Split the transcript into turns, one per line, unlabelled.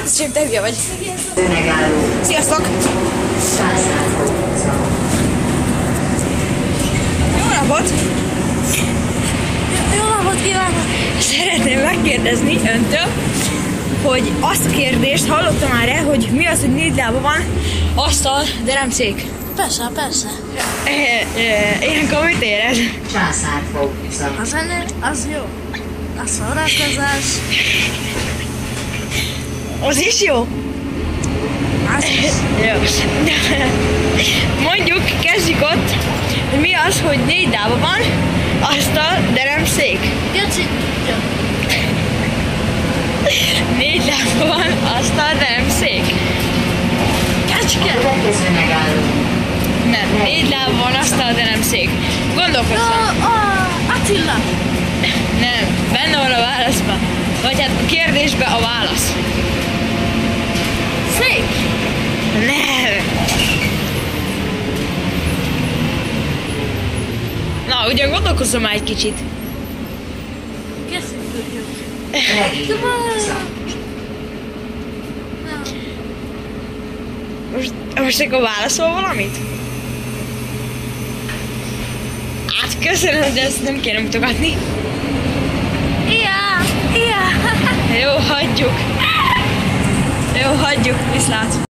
Csak te hülye vagy. Sziasztok! Jó napot!
Jó napot kívánok!
Szeretném megkérdezni öntől, hogy azt a kérdést hallottam már-e, hogy mi az, hogy 4 lába van, asztal, de nem szék.
Persze, persze.
Ilyenkor mit érez?
A zene, az jó. A szórakozás.
Az is jó?
Az is.
Jó. Mondjuk, kezdjük ott, hogy mi az, hogy 4 lába van, asztal, de nem szék.
Geci.
4 lába van, asztal, de nem szék.
Kecske.
Nem, 4 lába van, asztal, de nem szék. Gondolkozzon.
Attila.
Nem, benne van a válaszban. Vagy hát a kérdésben a válasz.
Szék.
Nem. Na, ugyan gondolkozzon már egy kicsit.
Készítőjük.
Most akkor válaszol valamit? Hát köszönöm, de ezt nem kéne mutogatni.
Ia.
Jó, hagyjuk. Jó, hagyjuk, viszlát.